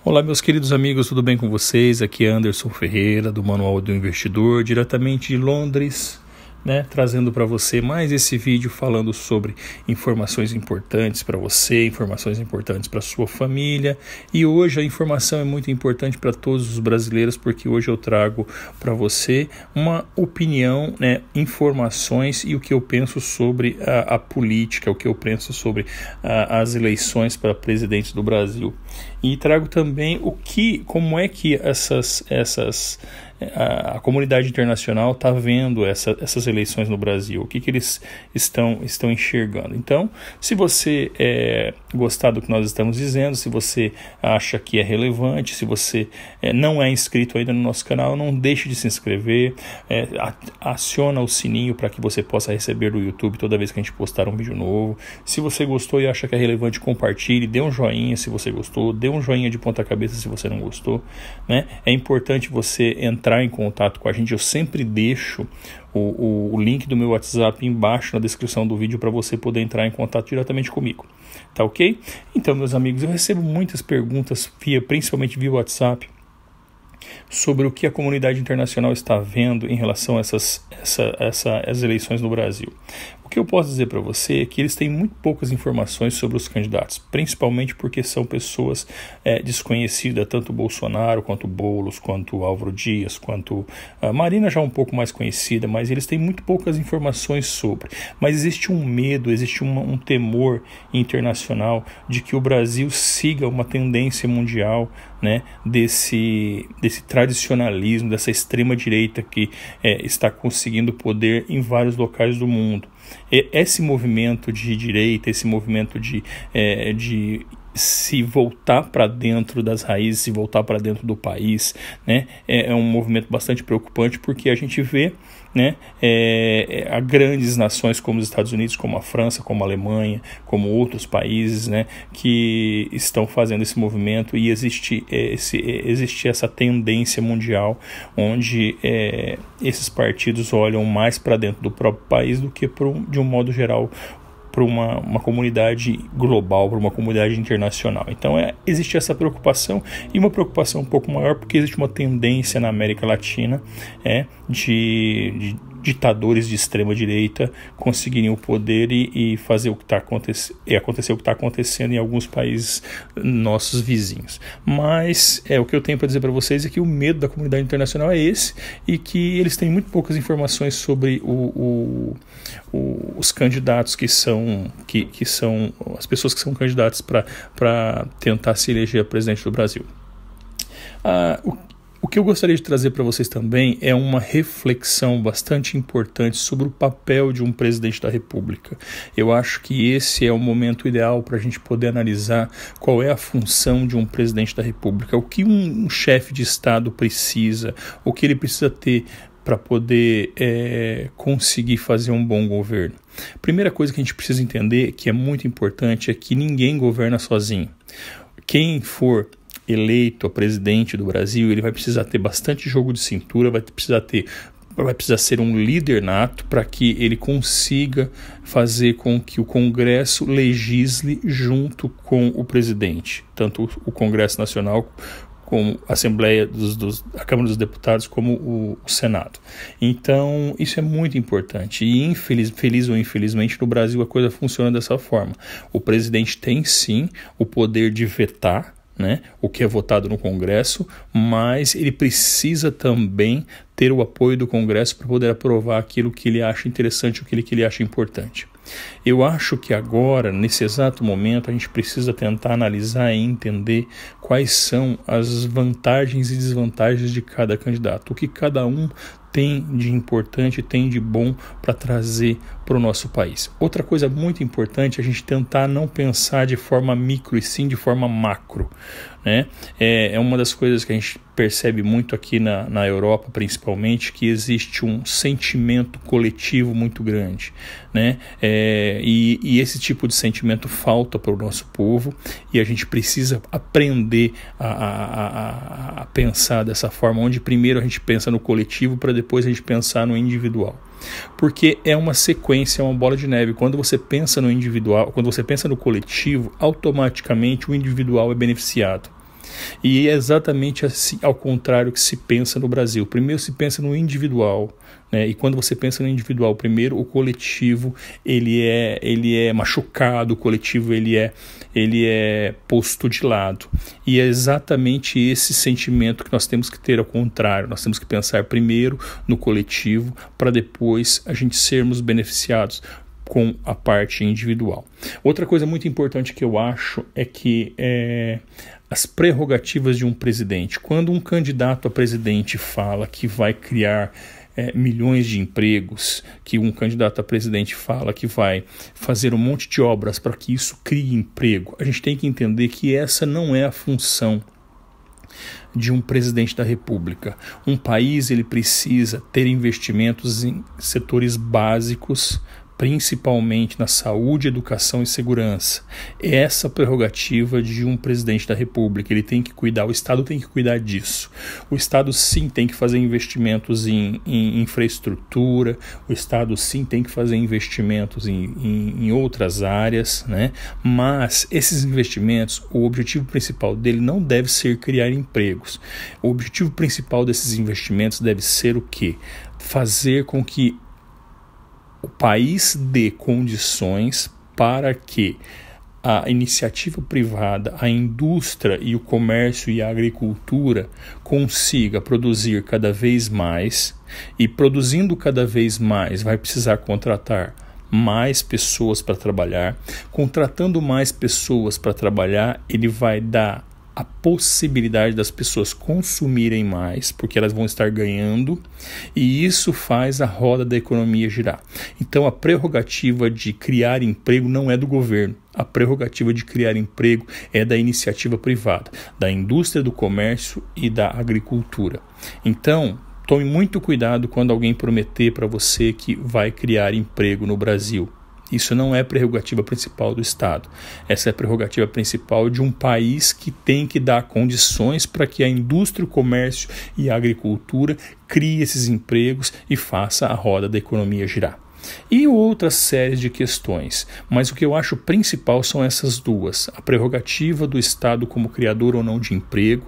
Olá, meus queridos amigos, tudo bem com vocês? Aqui é Anderson Ferreira, do Manual do Investidor, diretamente de Londres, trazendo para você mais esse vídeo falando sobre informações importantes para você, informações importantes para sua família. E hoje a informação é muito importante para todos os brasileiros, porque hoje eu trago para você uma opinião, informações e o que eu penso sobre a política, o que eu penso sobre as eleições para presidente do Brasil. E trago também como é que a comunidade internacional está vendo essas eleições no Brasil, o que eles estão enxergando. Então, se você gostar do que nós estamos dizendo, se você acha que é relevante, se você não é inscrito ainda no nosso canal, não deixe de se inscrever, aciona o sininho para que você possa receber do YouTube toda vez que a gente postar um vídeo novo. Se você gostou e acha que é relevante, compartilhe, dê um joinha se você gostou, dê um joinha de ponta cabeça se você não gostou, É importante você entrar em contato com a gente. Eu sempre deixo o link do meu WhatsApp embaixo na descrição do vídeo para você poder entrar em contato diretamente comigo, tá ok? Então, meus amigos, eu recebo muitas perguntas principalmente via WhatsApp sobre o que a comunidade internacional está vendo em relação a essas eleições no Brasil. O que eu posso dizer para você é que eles têm muito poucas informações sobre os candidatos, principalmente porque são pessoas desconhecidas, tanto Bolsonaro, quanto Boulos, quanto Álvaro Dias, quanto a Marina, já um pouco mais conhecida, mas eles têm muito poucas informações sobre. Mas existe um medo, existe um temor internacional de que o Brasil siga uma tendência mundial, desse tradicionalismo, dessa extrema-direita que está conseguindo poder em vários locais do mundo. Esse movimento de direita, esse movimento de se voltar para dentro das raízes, se voltar para dentro do país, é um movimento bastante preocupante, porque a gente vê a grandes nações como os Estados Unidos, como a França, como a Alemanha, como outros países, que estão fazendo esse movimento, e existe essa tendência mundial onde esses partidos olham mais para dentro do próprio país do que de um modo geral para uma comunidade global, para uma comunidade internacional. Então existe essa preocupação, e uma preocupação um pouco maior porque existe uma tendência na América Latina de ditadores de extrema direita conseguirem o poder e fazer o que está acontecendo, acontecer o que está acontecendo em alguns países nossos vizinhos. Mas o que eu tenho para dizer para vocês é que o medo da comunidade internacional é esse, e que eles têm muito poucas informações sobre os candidatos que são as pessoas que são candidatas para tentar se eleger presidente do Brasil. O que eu gostaria de trazer para vocês também é uma reflexão bastante importante sobre o papel de um presidente da República. Eu acho que esse é o momento ideal para a gente poder analisar qual é a função de um presidente da República, o que um chefe de Estado precisa, o que ele precisa ter para poder conseguir fazer um bom governo. Primeira coisa que a gente precisa entender, que é muito importante, é que ninguém governa sozinho. Quem for eleito a presidente do Brasil, ele vai precisar ter bastante jogo de cintura, vai precisar ser um líder nato para que ele consiga fazer com que o Congresso legisle junto com o presidente, tanto o Congresso Nacional como a Assembleia a Câmara dos Deputados, como o Senado. Então, isso é muito importante. E feliz ou infelizmente, no Brasil a coisa funciona dessa forma. O presidente tem sim o poder de vetar o que é votado no Congresso, mas ele precisa também ter o apoio do Congresso para poder aprovar aquilo que ele acha interessante, aquilo que ele acha importante. Eu acho que agora, nesse exato momento, a gente precisa tentar analisar e entender quais são as vantagens e desvantagens de cada candidato, o que cada um tem de importante, tem de bom para trazer para o nosso país. Outra coisa muito importante é a gente tentar não pensar de forma micro e sim de forma macro, É uma das coisas que a gente percebe muito aqui na Europa, principalmente, que existe um sentimento coletivo muito grande, e esse tipo de sentimento falta para o nosso povo, e a gente precisa aprender a pensar dessa forma, onde primeiro a gente pensa no coletivo para depois a gente pensar no individual. Porque é uma sequência, é uma bola de neve. Quando você pensa no individual, quando você pensa no coletivo, automaticamente o individual é beneficiado. E é exatamente assim, ao contrário que se pensa no Brasil. Primeiro se pensa no individual, né? E quando você pensa no individual, primeiro o coletivo ele é machucado, o coletivo ele é posto de lado. E é exatamente esse sentimento que nós temos que ter ao contrário. Nós temos que pensar primeiro no coletivo para depois a gente sermos beneficiados com a parte individual. Outra coisa muito importante que eu acho é que as prerrogativas de um presidente. Quando um candidato a presidente fala que vai criar milhões de empregos, que um candidato a presidente fala que vai fazer um monte de obras para que isso crie emprego, a gente tem que entender que essa não é a função de um presidente da República. Um país ele precisa ter investimentos em setores básicos, principalmente na saúde, educação e segurança. Essa prerrogativa de um presidente da República, ele tem que cuidar, o Estado tem que cuidar disso. O Estado sim tem que fazer investimentos em infraestrutura, o Estado sim tem que fazer investimentos em outras áreas, né? Mas esses investimentos, o objetivo principal dele não deve ser criar empregos. O objetivo principal desses investimentos deve ser o quê? Fazer com que o país dê condições para que a iniciativa privada, a indústria e o comércio e a agricultura consiga produzir cada vez mais, e produzindo cada vez mais vai precisar contratar mais pessoas para trabalhar. Contratando mais pessoas para trabalhar, ele vai dar a possibilidade das pessoas consumirem mais, porque elas vão estar ganhando, e isso faz a roda da economia girar. Então a prerrogativa de criar emprego não é do governo, a prerrogativa de criar emprego é da iniciativa privada, da indústria, do comércio e da agricultura. Então, tome muito cuidado quando alguém prometer para você que vai criar emprego no Brasil. Isso não é prerrogativa principal do Estado. Essa é a prerrogativa principal de um país que tem que dar condições para que a indústria, o comércio e a agricultura crie esses empregos e faça a roda da economia girar. E outras séries de questões, mas o que eu acho principal são essas duas: a prerrogativa do Estado como criador ou não de emprego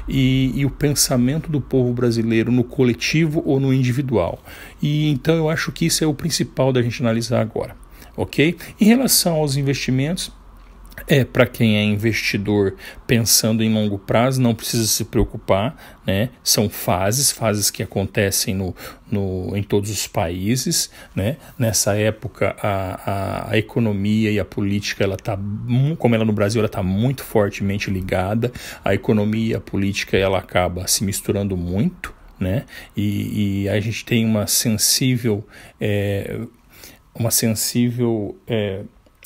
e o pensamento do povo brasileiro no coletivo ou no individual. E então eu acho que isso é o principal da gente analisar agora, ok? Em relação aos investimentos, para quem é investidor pensando em longo prazo, não precisa se preocupar, né? São fases que acontecem em todos os países, né? Nessa época a economia e a política, como ela no Brasil, ela está muito fortemente ligada. A economia e a política ela acaba se misturando muito, né? E a gente tem uma sensível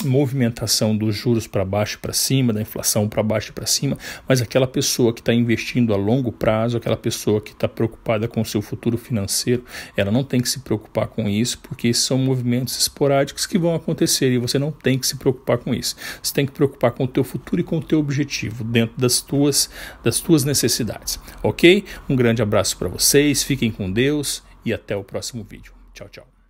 movimentação dos juros para baixo e para cima, da inflação para baixo e para cima, mas aquela pessoa que está investindo a longo prazo, aquela pessoa que está preocupada com o seu futuro financeiro, ela não tem que se preocupar com isso, porque são movimentos esporádicos que vão acontecer e você não tem que se preocupar com isso. Você tem que preocupar com o teu futuro e com o teu objetivo, dentro das tuas necessidades, ok? Um grande abraço para vocês, fiquem com Deus e até o próximo vídeo. Tchau, tchau.